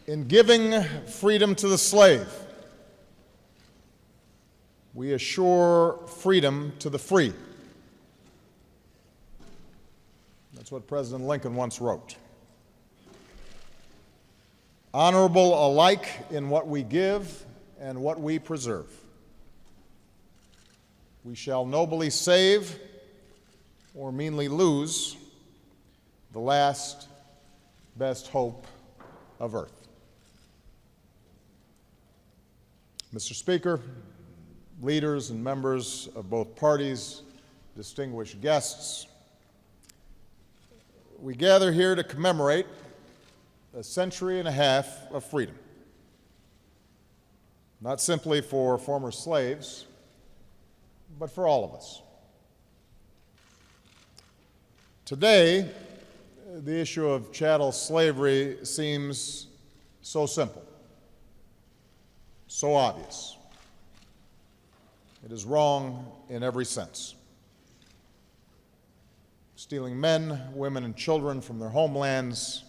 In giving freedom to the slave, we assure freedom to the free. That's what President Lincoln once wrote. Honorable alike in what we give and what we preserve. We shall nobly save or meanly lose the last best hope of earth. Mr. Speaker, leaders and members of both parties, distinguished guests, we gather here to commemorate a century and a half of freedom, not simply for former slaves, but for all of us. Today, the issue of chattel slavery seems so simple, so obvious. It is wrong in every sense. Stealing men, women, and children from their homelands,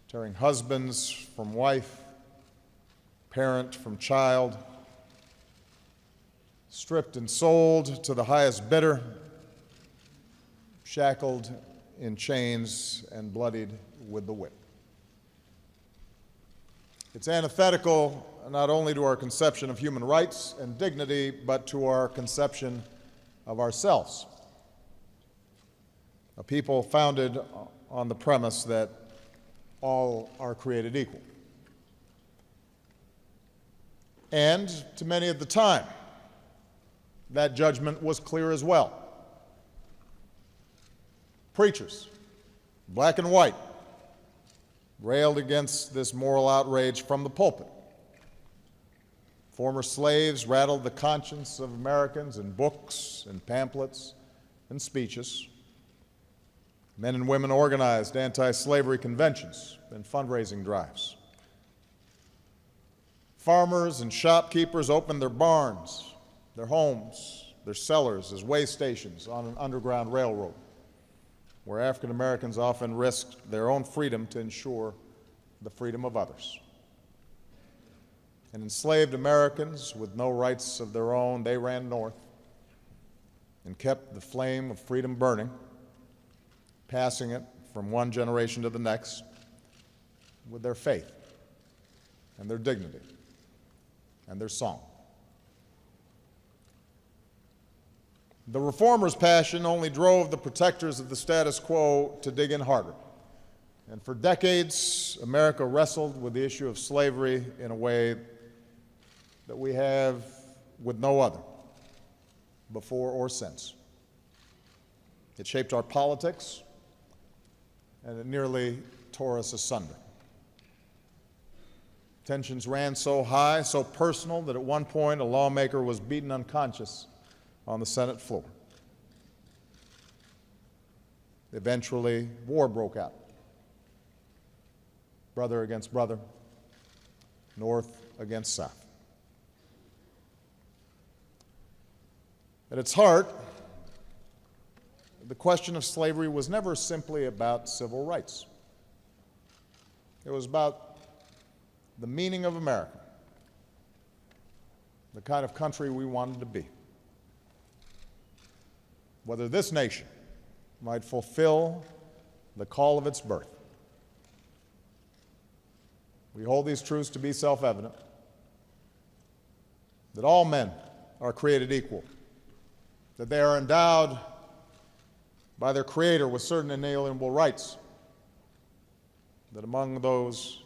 tearing husbands from wife, parent from child, stripped and sold to the highest bidder, shackled in chains and bloodied with the whip. It's antithetical not only to our conception of human rights and dignity, but to our conception of ourselves. A people founded on the premise that all are created equal. And to many at the time, that judgment was clear as well. Preachers, black and white, railed against this moral outrage from the pulpit. Former slaves rattled the conscience of Americans in books and pamphlets and speeches. Men and women organized anti-slavery conventions and fundraising drives. Farmers and shopkeepers opened their barns, their homes, their cellars as way stations on an underground railroad, where African Americans often risked their own freedom to ensure the freedom of others. And enslaved Americans with no rights of their own, they ran north and kept the flame of freedom burning, passing it from one generation to the next with their faith and their dignity and their song. The reformers' passion only drove the protectors of the status quo to dig in harder. And for decades, America wrestled with the issue of slavery in a way that we have with no other, before or since. It shaped our politics, and it nearly tore us asunder. Tensions ran so high, so personal, that at one point a lawmaker was beaten unconscious on the Senate floor. Eventually, war broke out. Brother against brother, North against South. At its heart, the question of slavery was never simply about civil rights. It was about the meaning of America, the kind of country we wanted to be. Whether this nation might fulfill the call of its birth. We hold these truths to be self-evident, that all men are created equal, that they are endowed by their Creator with certain inalienable rights, that among those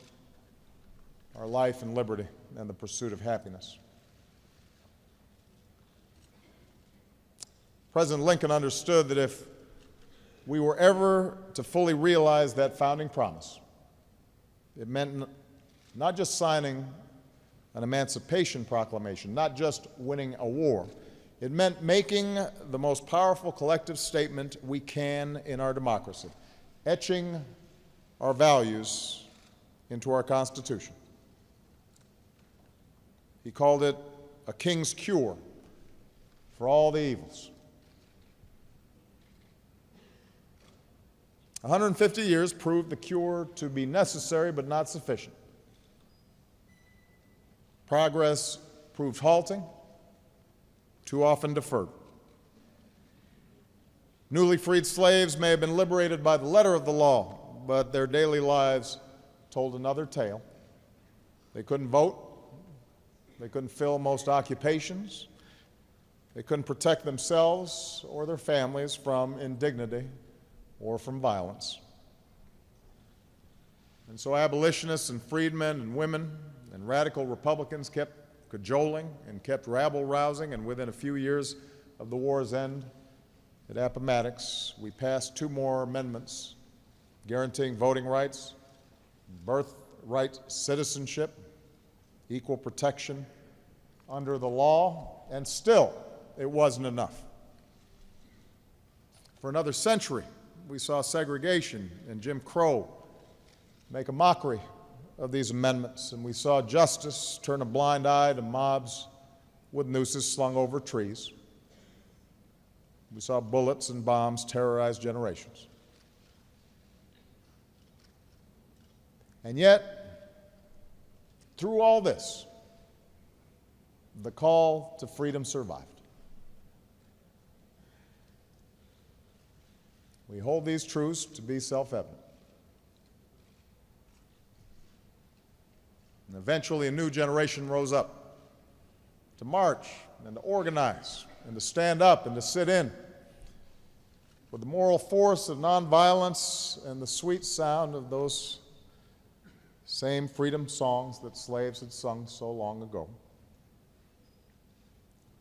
are life and liberty and the pursuit of happiness. President Lincoln understood that if we were ever to fully realize that founding promise, it meant not just signing an Emancipation Proclamation, not just winning a war. It meant making the most powerful collective statement we can in our democracy, etching our values into our Constitution. He called it a king's cure for all the evils. 150 years proved the cure to be necessary but not sufficient. Progress proved halting, too often deferred. Newly freed slaves may have been liberated by the letter of the law, but their daily lives told another tale. They couldn't vote. They couldn't fill most occupations. They couldn't protect themselves or their families from indignity or from violence. And so abolitionists and freedmen and women and radical Republicans kept cajoling and kept rabble-rousing, and within a few years of the war's end at Appomattox, we passed 2 more amendments guaranteeing voting rights, birthright citizenship, equal protection under the law, and still it wasn't enough. For another century, we saw segregation and Jim Crow make a mockery of these amendments, and we saw justice turn a blind eye to mobs with nooses slung over trees. We saw bullets and bombs terrorize generations. And yet, through all this, the call to freedom survived. We hold these truths to be self-evident. And eventually a new generation rose up to march and to organize and to stand up and to sit in with the moral force of nonviolence and the sweet sound of those same freedom songs that slaves had sung so long ago,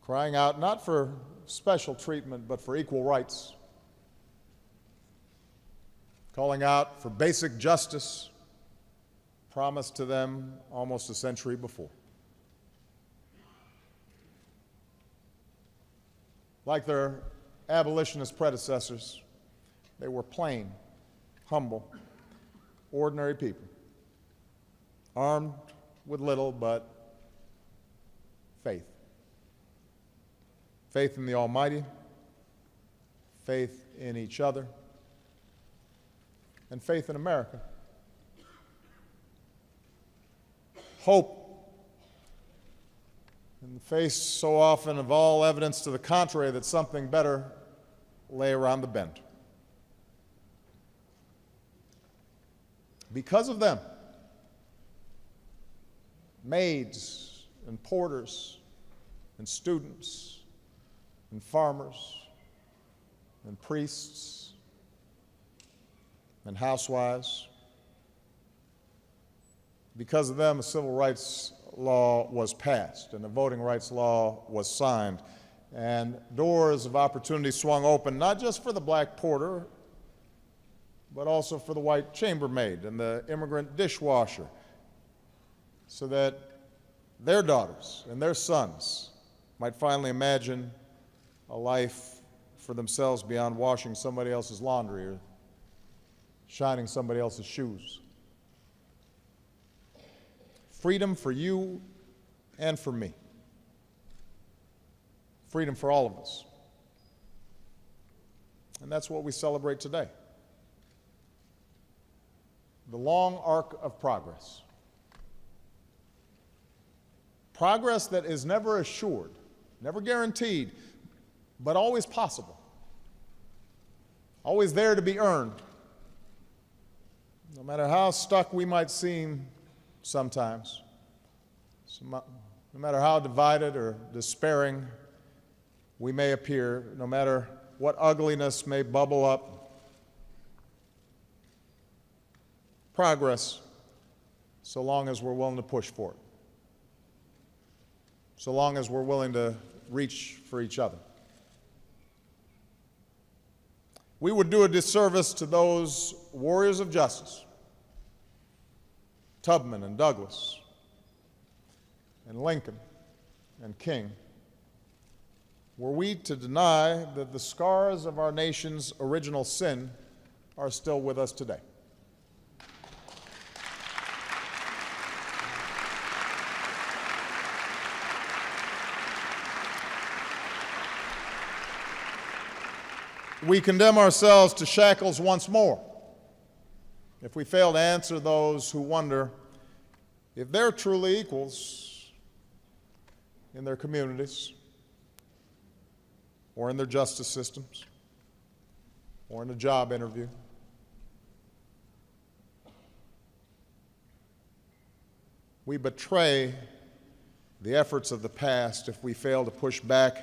crying out not for special treatment but for equal rights, calling out for basic justice promised to them almost a century before. Like their abolitionist predecessors, they were plain, humble, ordinary people, armed with little but faith. Faith in the Almighty, faith in each other, and faith in America. Hope in the face so often of all evidence to the contrary that something better lay around the bend. Because of them, maids and porters and students and farmers and priests and housewives, because of them, a civil rights law was passed and a voting rights law was signed, and doors of opportunity swung open, not just for the black porter, but also for the white chambermaid and the immigrant dishwasher, so that their daughters and their sons might finally imagine a life for themselves beyond washing somebody else's laundry or shining somebody else's shoes. Freedom for you and for me. Freedom for all of us. And that's what we celebrate today. The long arc of progress. Progress that is never assured, never guaranteed, but always possible. Always there to be earned. No matter how stuck we might seem sometimes, no matter how divided or despairing we may appear, no matter what ugliness may bubble up, progress, so long as we're willing to push for it, so long as we're willing to reach for each other. We would do a disservice to those warriors of justice, Tubman and Douglas and Lincoln and King, were we to deny that the scars of our nation's original sin are still with us today. We condemn ourselves to shackles once more, if we fail to answer those who wonder if they're truly equals in their communities, or in their justice systems, or in a job interview, we betray the efforts of the past if we fail to push back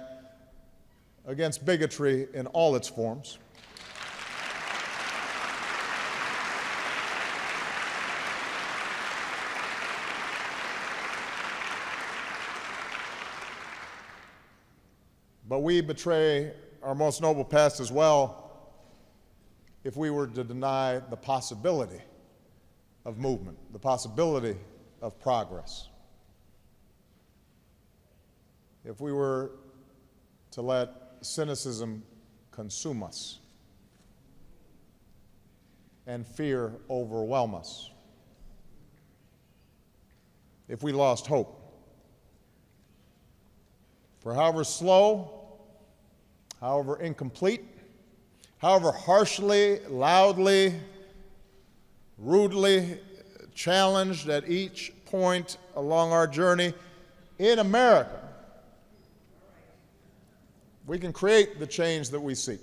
against bigotry in all its forms. But we betray our most noble past as well if we were to deny the possibility of movement, the possibility of progress. If we were to let cynicism consume us and fear overwhelm us, if we lost hope. For however slow, however incomplete, however harshly, loudly, rudely challenged at each point along our journey, in America, we can create the change that we seek.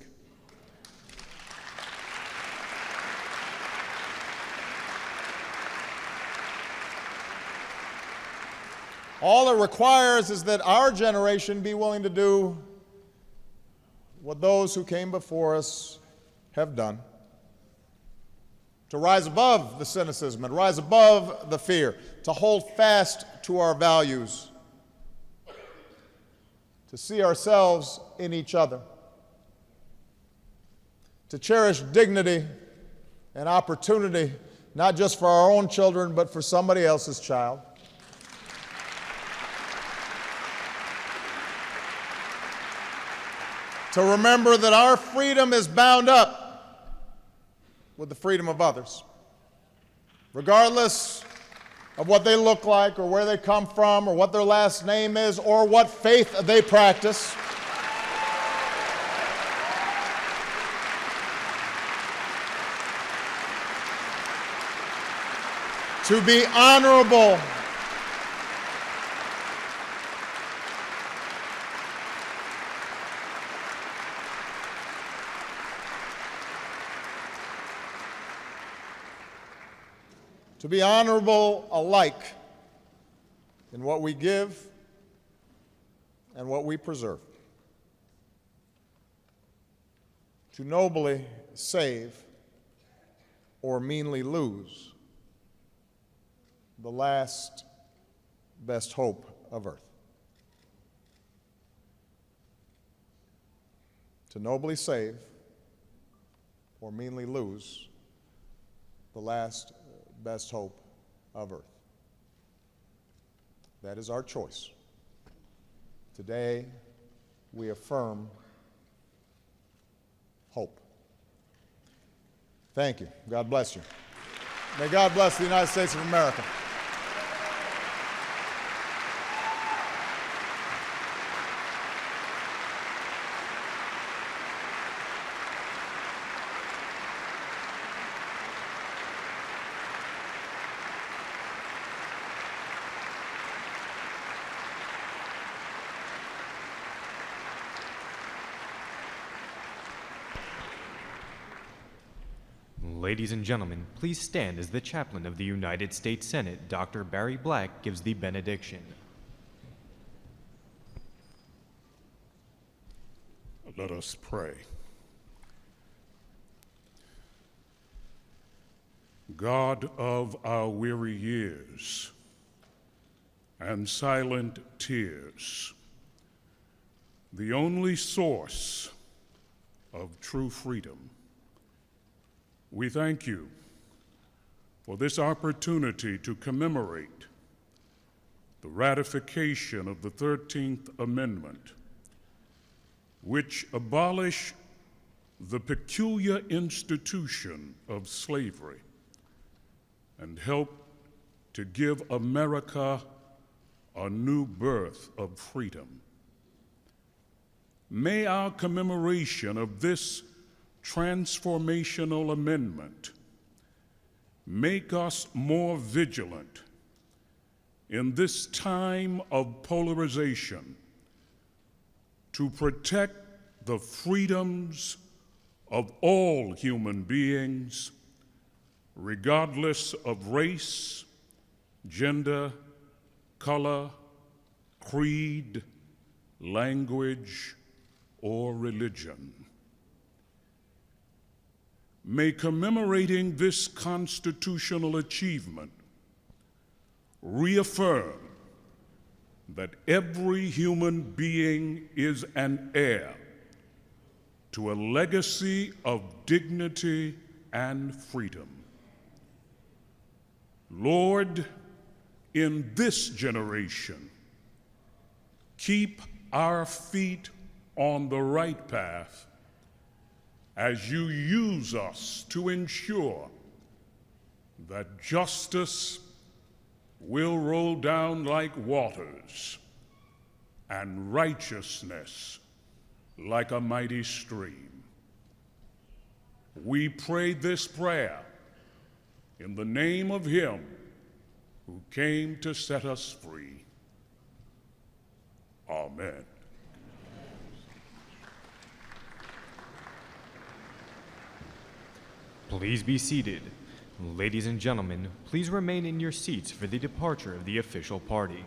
All it requires is that our generation be willing to do what those who came before us have done, to rise above the cynicism and rise above the fear, to hold fast to our values, to see ourselves in each other, to cherish dignity and opportunity, not just for our own children, but for somebody else's child. To remember that our freedom is bound up with the freedom of others, regardless of what they look like or where they come from or what their last name is or what faith they practice. To be honorable, to be honorable alike in what we give and what we preserve, to nobly save or meanly lose the last best hope of earth. To nobly save or meanly lose the last best hope of earth. That is our choice. Today, we affirm hope. Thank you. God bless you. May God bless the United States of America. Ladies and gentlemen, please stand as the chaplain of the United States Senate, Dr. Barry Black, gives the benediction. Let us pray. God of our weary years and silent tears, the only source of true freedom, we thank you for this opportunity to commemorate the ratification of the 13th Amendment, which abolished the peculiar institution of slavery and helped to give America a new birth of freedom. May our commemoration of this transformational amendment make us more vigilant in this time of polarization to protect the freedoms of all human beings, regardless of race, gender, color, creed, language, or religion. May commemorating this constitutional achievement reaffirm that every human being is an heir to a legacy of dignity and freedom. Lord, in this generation, keep our feet on the right path as you use us to ensure that justice will roll down like waters and righteousness like a mighty stream. We pray this prayer in the name of Him who came to set us free. Amen. Please be seated. Ladies and gentlemen, please remain in your seats for the departure of the official party.